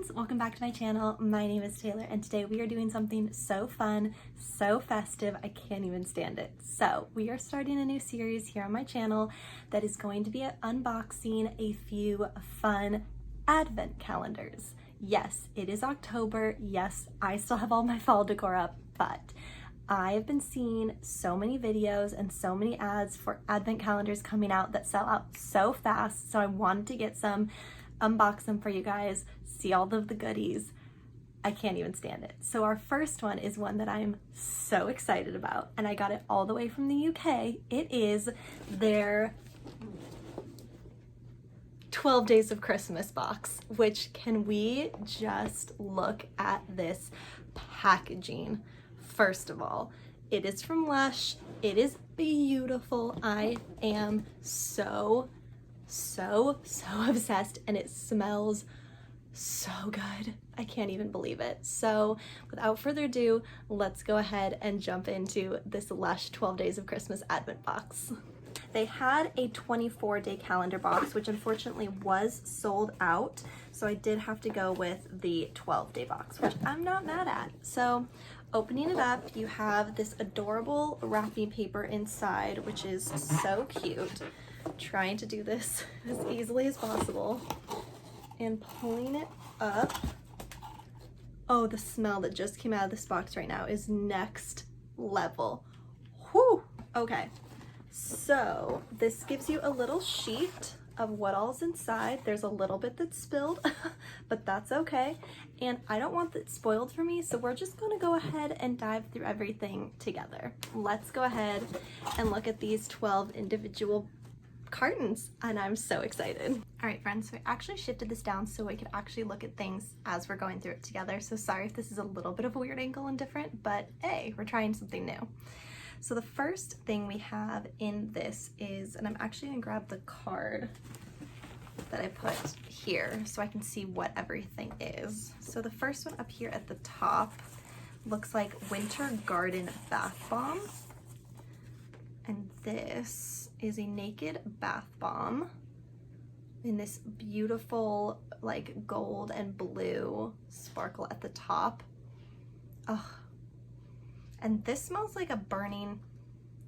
friends, welcome back to my channel. My name is Taylor and today we are doing something so fun, so festive, I can't even stand it. So we are starting a new series here on my channel that is going to be unboxing a few fun advent calendars. Yes, it is October. Yes, I still have all my fall decor up, but I have been seeing so many videos and so many ads for advent calendars coming out that sell out so fast, so I wanted to get some, unbox them for you guys, see all of the goodies. I can't even stand it. So our first one is one that I'm so excited about, and I got it all the way from the UK. It is their 12 Days of Christmas box, which can we just look at this packaging? First of all, it is from Lush. It is beautiful. I am so obsessed, and it smells so good. I can't even believe it. So without further ado, let's go ahead and jump into this Lush 12 Days of Christmas advent box. They had a 24-day calendar box, which unfortunately was sold out, so I did have to go with the 12-day box, which I'm not mad at. So opening it up, you have this adorable wrapping paper inside, which is so cute. Trying to do this as easily as possible and pulling it up. Oh, the smell that just came out of this box right now is next level. Whew. Okay, so this gives you a little sheet of what all's inside. There's a little bit that's spilled, but that's okay. And I don't want that spoiled for me, so we're just gonna go ahead and dive through everything together. Let's go ahead and look at these 12 individual cartons, and I'm so excited. All right, friends, so I actually shifted this down so I could actually look at things as we're going through it together. So sorry if this is a little bit of a weird angle and different, but hey, we're trying something new. So the first thing we have in this is, and I'm actually gonna grab the card that I put here so I can see what everything is. So the first one up here at the top looks like Winter Garden Bath Bomb. And this is a naked bath bomb in this beautiful like gold and blue sparkle at the top. Oh, and this smells like a burning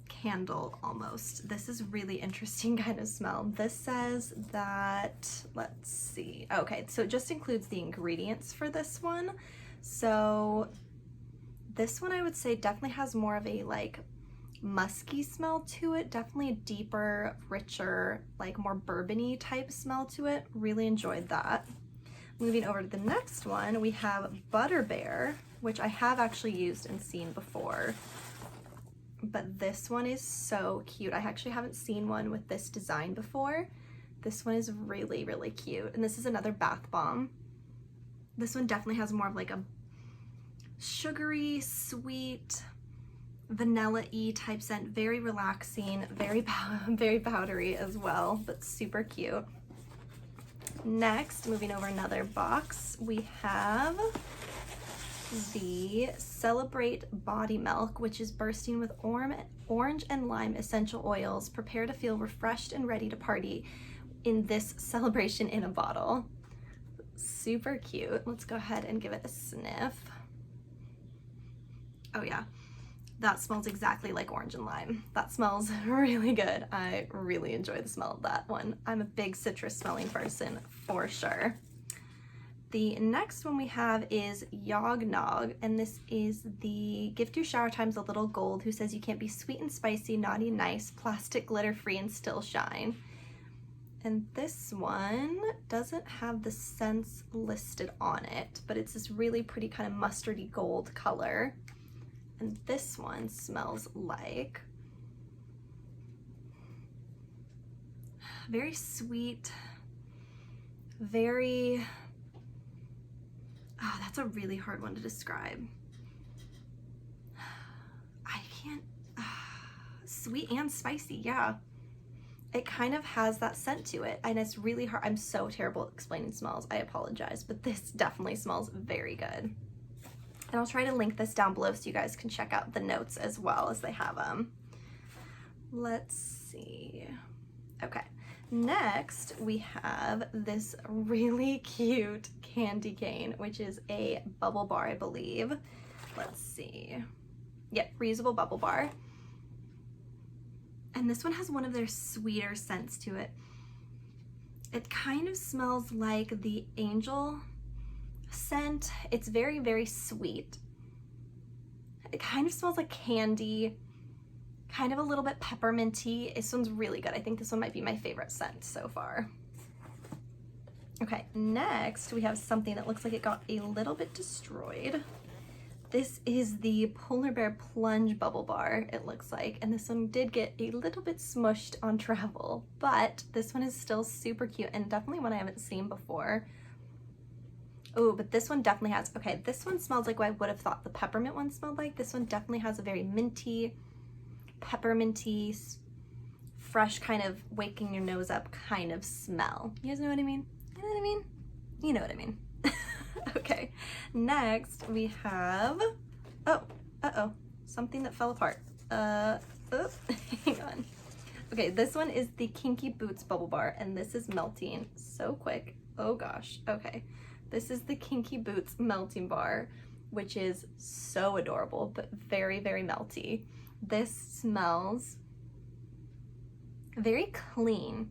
candle almost. This is really interesting kind of smell. This says that, let's see, okay, so it just includes the ingredients for this one. So this one I would say definitely has more of a like musky smell to it, definitely a deeper, richer, like more bourbony type smell to it. Really enjoyed that. Moving over to the next one, we have Butter Bear, which I have actually used and seen before, but this one is so cute. I actually haven't seen one with this design before. This one is really cute, and this is another bath bomb. This one definitely has more of like a sugary, sweet, vanilla-y type scent, very relaxing, very powdery as well, but super cute. Next, moving over another box, we have the Celebrate Body Milk, which is bursting with orange and lime essential oils. Prepare to feel refreshed and ready to party in this celebration in a bottle. Super cute. Let's go ahead and give it a sniff. Oh yeah. That smells exactly like orange and lime. That smells really good. I really enjoy the smell of that one. I'm a big citrus smelling person for sure. The next one we have is Yognog, and this is the Gift Your Shower Times a Little Gold, who says you can't be sweet and spicy, naughty and nice, plastic, glitter free, and still shine. And this one doesn't have the scents listed on it, but it's this really pretty kind of mustardy gold color. And this one smells like very sweet, very, oh, that's a really hard one to describe. I can't, sweet and spicy, yeah. It kind of has that scent to it, and it's really hard. I'm so terrible at explaining smells, I apologize, but this definitely smells very good. And I'll try to link this down below so you guys can check out the notes as well as they have them. Let's see. Okay, Next, we have this really cute candy cane, which is a bubble bar, I believe. Let's see. Yep, reusable bubble bar. And this one has one of their sweeter scents to it. It kind of smells like the Angel scent. It's very, very sweet. It kind of smells like candy, kind of a little bit pepperminty. This one's really good. I think this one might be my favorite scent so far. Okay, next we have something that looks like it got a little bit destroyed. This is the Polar Bear Plunge bubble bar, it looks like, and this one did get a little bit smushed on travel, but this one is still super cute and definitely one I haven't seen before. Oh, but this one definitely has, okay, this one smells like what I would have thought the peppermint one smelled like. This one definitely has a very minty, pepperminty, fresh, kind of waking your nose up kind of smell. You guys know what I mean? You know what I mean? You know what I mean. Okay, next we have, something that fell apart. Hang on. Okay, this one is the Kinky Boots bubble bar, and this is melting so quick. Oh gosh, okay. This is the Kinky Boots melting bar, which is so adorable, but very, very melty. This smells very clean,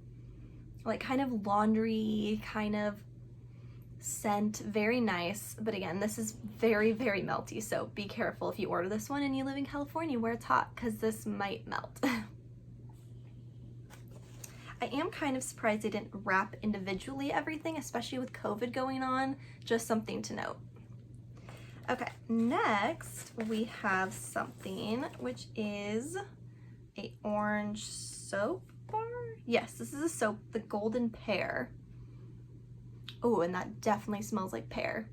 like kind of laundry, kind of scent, very nice. But again, this is very, very melty, so be careful if you order this one and you live in California where it's hot, because this might melt. I am kind of surprised they didn't wrap individually everything, especially with COVID going on. Just something to note. Okay, next we have something which is a orange soap bar. Yes, this is a soap, the Golden Pear. Oh, and that definitely smells like pear.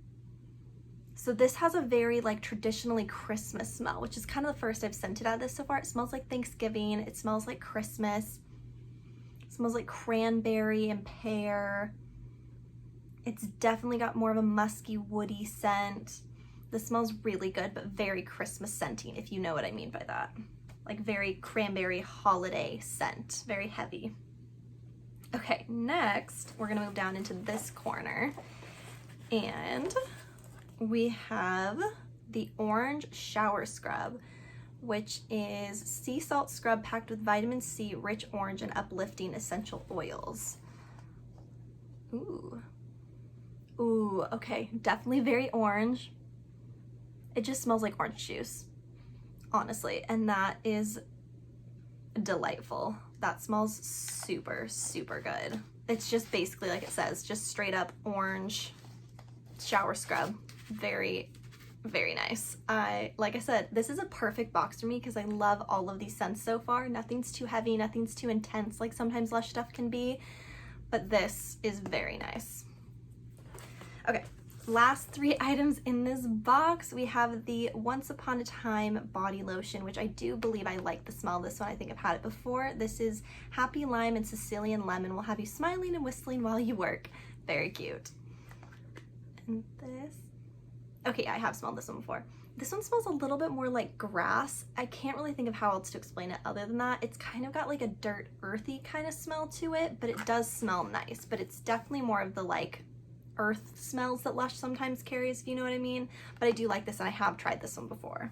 So this has a very like traditionally Christmas smell, which is kind of the first I've scented out of this so far. It smells like Thanksgiving, it smells like Christmas, it smells like cranberry and pear. It's definitely got more of a musky, woody scent. This smells really good, but very Christmas scenting, if you know what I mean by that. Like very cranberry holiday scent, very heavy. Okay, next we're gonna move down into this corner, and we have the orange shower scrub, which is sea salt scrub packed with vitamin C, rich orange, and uplifting essential oils. Ooh, okay, definitely very orange. It just smells like orange juice, honestly, and that is delightful. That smells super, super good. It's just basically like it says, just straight up orange shower scrub. Very, very nice. Like I said, this is a perfect box for me because I love all of these scents so far. Nothing's too heavy, nothing's too intense like sometimes Lush stuff can be, but this is very nice. Okay, last 3 items in this box. We have the Once Upon a Time body lotion, which I do believe I like the smell of this one. I think I've had it before. This is Happy Lime and Sicilian Lemon. Will have you smiling and whistling while you work. Very cute. And this, okay, I have smelled this one before. This one smells a little bit more like grass. I can't really think of how else to explain it other than that. It's kind of got like a dirt, earthy kind of smell to it, but it does smell nice. But it's definitely more of the like earth smells that Lush sometimes carries, if you know what I mean. But I do like this, and I have tried this one before.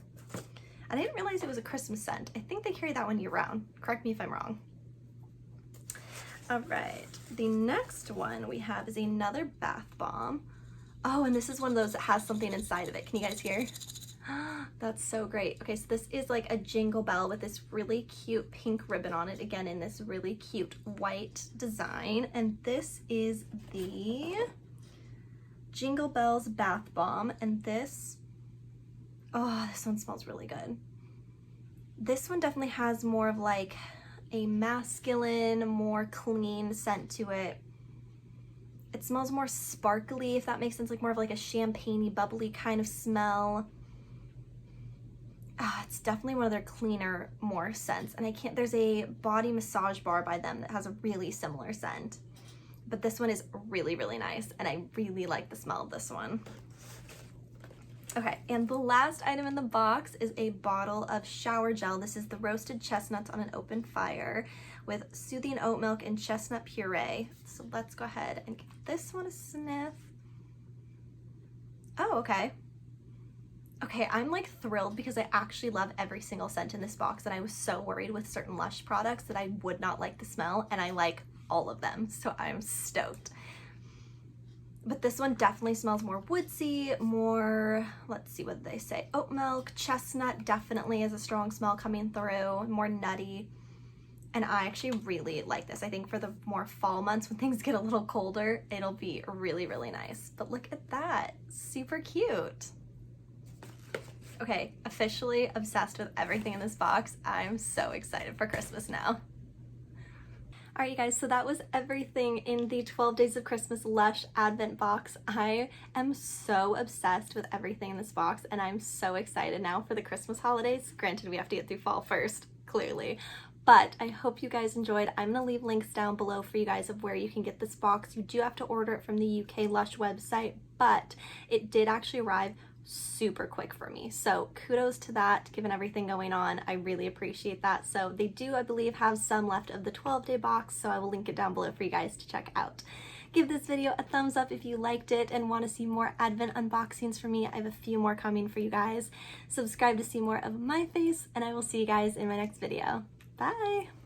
And I didn't realize it was a Christmas scent. I think they carry that one year round. Correct me if I'm wrong. All right, the next one we have is another bath bomb. Oh, and this is one of those that has something inside of it. Can you guys hear? That's so great. Okay, so this is like a jingle bell with this really cute pink ribbon on it, again in this really cute white design. And this is the Jingle Bells bath bomb, and this one smells really good. This one definitely has more of like a masculine, more clean scent to it. It smells more sparkly, if that makes sense, like more of like a champagne-y, bubbly kind of smell. It's definitely one of their cleaner, more scents. And there's a body massage bar by them that has a really similar scent. But this one is really, really nice, and I really like the smell of this one. Okay, and the last item in the box is a bottle of shower gel. This is the Roasted Chestnuts on an Open Fire, with soothing oat milk and chestnut puree. So let's go ahead and give this one a sniff. Oh, okay. Okay, I'm like thrilled because I actually love every single scent in this box, and I was so worried with certain Lush products that I would not like the smell, and I like all of them, so I'm stoked. But this one definitely smells more woodsy, more, let's see what they say, oat milk, chestnut definitely is a strong smell coming through, more nutty. And I actually really like this. I think for the more fall months when things get a little colder, it'll be really, really nice. But look at that, super cute. Okay, officially obsessed with everything in this box. I'm so excited for Christmas now. All right, you guys, so that was everything in the 12 Days of Christmas Lush Advent box. I am so obsessed with everything in this box, and I'm so excited now for the Christmas holidays. Granted, we have to get through fall first, clearly. But I hope you guys enjoyed. I'm gonna leave links down below for you guys of where you can get this box. You do have to order it from the UK Lush website, but it did actually arrive super quick for me. So kudos to that, given everything going on. I really appreciate that. So they do, I believe, have some left of the 12-day box, so I will link it down below for you guys to check out. Give this video a thumbs up if you liked it and want to see more Advent unboxings from me. I have a few more coming for you guys. Subscribe to see more of my face, and I will see you guys in my next video. Bye!